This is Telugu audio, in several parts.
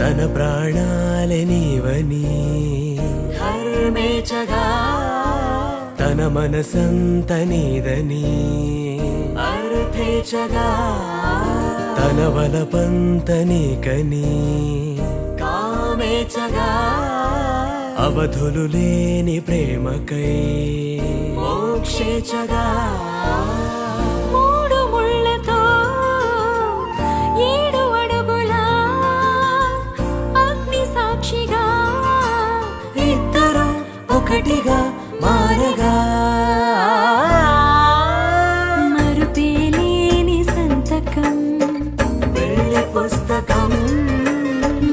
తన ప్రాణాలే నీవని హర్మేచగా తన మనసంత నీదని అర్థేచగా తన వలపంత నీకని కామేచగా అవధులు లేని ప్రేమకై మోక్షేచగా మూడు ముళ్ళతో 7 అడుగుల అగ్ని సాక్షిగా ఇద్దరు ఒకటిగా మారగా మరుపేలేని సంతకం వెళ్ళి పుస్తకం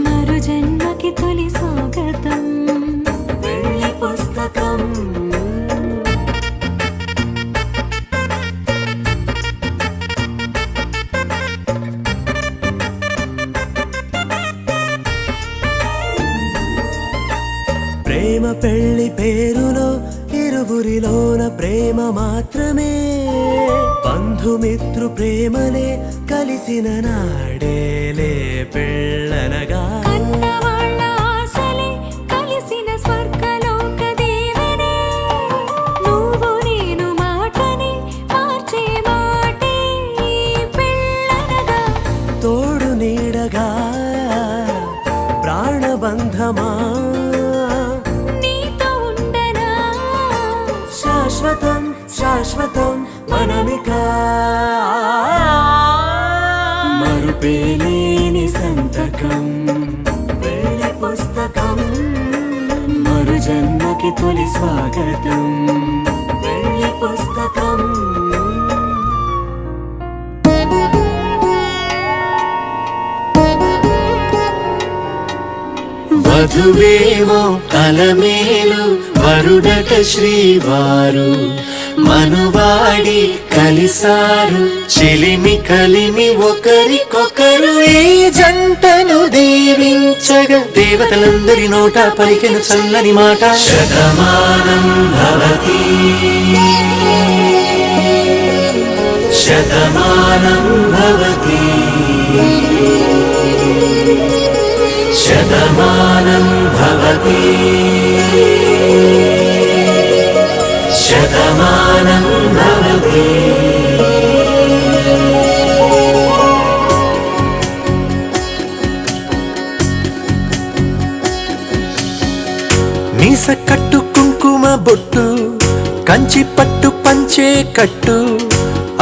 మరు జన్మకి తొలి స్వాగతం వెళ్ళి పుస్తకం ప్రేమ పెళ్లి పేరులో ఇరువురిలోన ప్రేమ మాత్రమే బంధుమిత్రు ప్రేమలే కలిసిన నాడేలే పెళ్ళనగా కన్నవాళ్ళ ఆశలే కలిసిన స్వర్గలోక దీవెనే నువ్వు నేను మాటని మార్చే మాటే పెళ్ళనగా తోడు నీడగా ప్రాణబంధమా నీతో ఉండనా శాశ్వతం శాశ్వతం మనమిక మరుపేలేని సంతకం వెళ్ళి పుస్తకం మరు జన్మకి తొలి స్వాగతం వెళ్ళి పుస్తకం వధువేమో అలమేలు వరుడట శ్రీవారు మనువాడి కలిసారు చెలిమి కలిమి ఒకరికొకరు ఈ జంటను దీవించగా దేవతలందరి నోట పలికెను చల్లని మాట శతమానం భవతి శతమానం భవతి శతమానం భవతి శతమానం భవతి మీస కట్టు కుంకుమ బొట్టు కంచి పట్టు పంచే కట్టు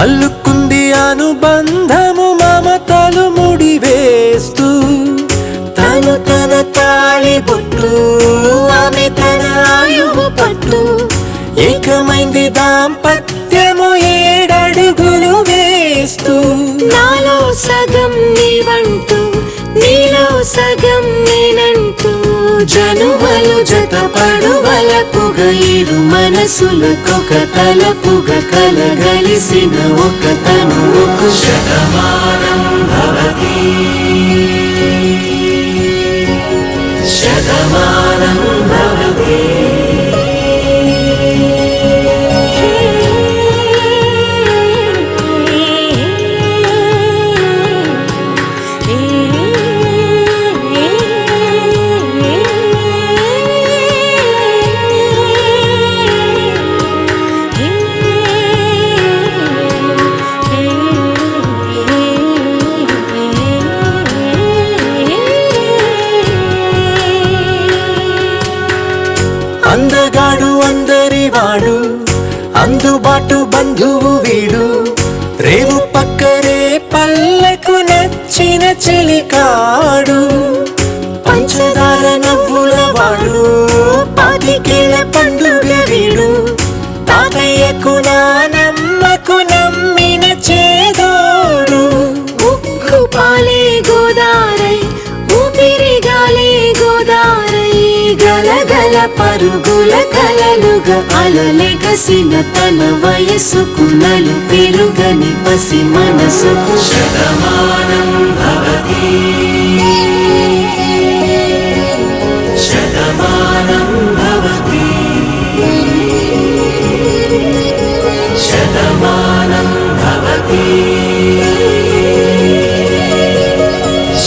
అల్లుకుంది అనుబంధము మమతలు ముడివేస్తూ తను తన తాళి బొట్టు ఆమె తన ఆయువు పట్టు ఏకమైంది దాంపత్యము 7 అడుగులు వేస్తూ నాలో సగం నీవంటూ నీలో సగం నేనంటూ జనుమలు జతపడు వలపుగ ఇరు మనసులకొక తలపుగ కలగలిసిన ఒక తను ఒక శతమానం భవతి శతమానం భవతి అందగాడు అందరివాడు అందుబాటు బంధువు వీడు రేవు పక్కరే పల్లెకు నచ్చిన చెలికాడు పంచదార నవ్వుల వాడు 25 ఏళ్ల పండుగ వీడు తాతయ్యకు నానమ్మకు నమ్మిన చేదోడు ఉక్కు పాలే గోదారై ఊపిరిగాలే గోదారై గలగల పరుగుల కలలుగా అలలెగసిన తన వయసుకు నలు పెరుగని పసి మనసుకు శతమానం భవతి శతమానం భవతి శతమానం భవతి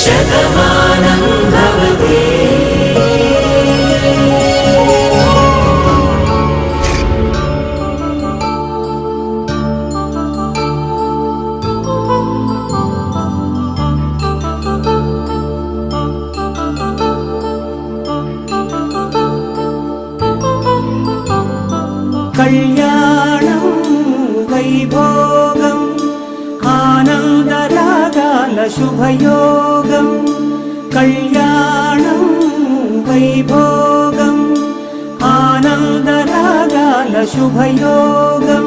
శతమానం భవతి శుభయోగం కళ్యాణం వైభోగం ఆనందరాగాల శుభయోగం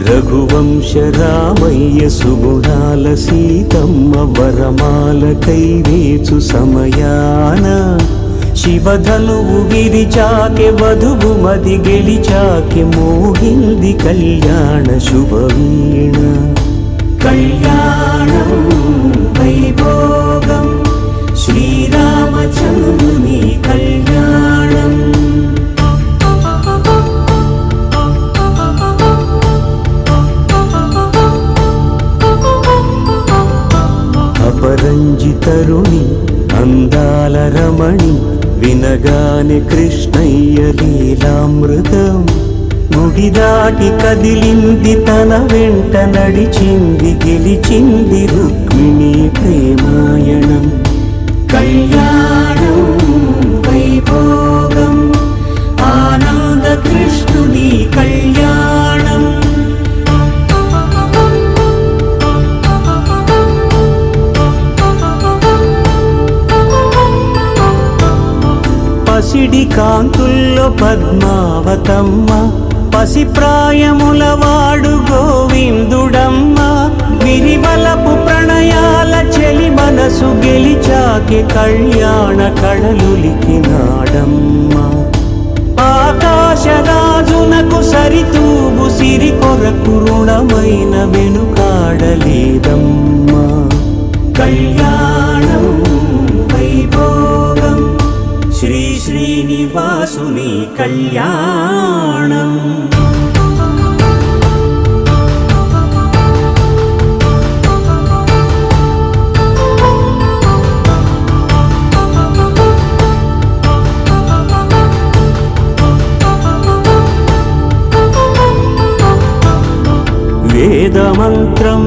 రఘువంశ రామయ్య సుగుణాల సీతమ్మ వరమాల కైవేచు సమయాన శివధనువు విరిచాకె వధువు మది గెలిచాకె మోహింది కళ్యాణ శుభవీణ కళ్యాణం వైభోగం శ్రీరామచంద్రుని కళ్యాణం అపరంజి తరుణి అందాల రమణి వినగానే కృష్ణయ్య లీలామృతం గుడి దాటి కదిలింది తన వెంట నడిచింది గెలిచింది రుక్మిణి ప్రేమాయణం కళ్యాణం వైభోగం ఆనంద కృష్ణుని కళ్యాణం పసిడి కాంతుల్లో పద్మావతమ్మ పసిప్రాయముల వాడు గోవిందుడమ్మ విరివలపు ప్రణయాల చెలి మనసు గెలిచాకె కళ్యాణ కళలులికినాడమ్మ ఆకాశరాజునకు సరితూబు సిరి కొరకు రుణమైన వెనుకాడలేదమ్మ కళ్యాణం వైభోగం శ్రీ శ్రీనివాసుని కళ్యాణం వేదమంత్రం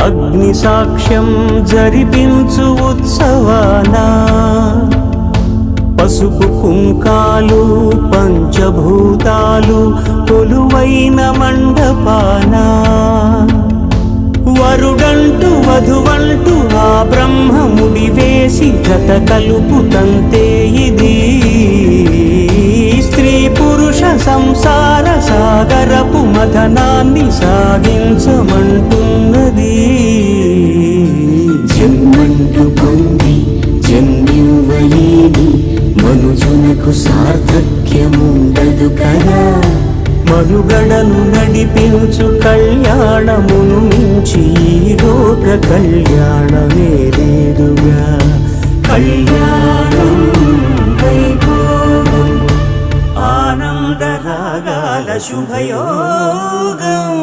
అగ్ని సాక్ష్యం జరిపించు ఉత్సవానా పసుపు కుంకాలు పంచభూతాలు కొలువైన మండపాన వరుడంటూ వధువంటూ ఆ బ్రహ్మముడి వేసి జత కలుపుతంతే ఇది స్త్రీ పురుష సంసార సాగరపు మథనాన్ని సాగించమంటున్నది జన్మంటూ పొంది జన్మివ్వలేని మనుజునకు సార్థక్యముండదు కదా మనుగడను నడిపించు కళ్యాణమును మించి ఈ లోక కళ్యాణమే లేదుగా కళ్యాణం వైభోగం ఆనందరాగాల శుభయోగం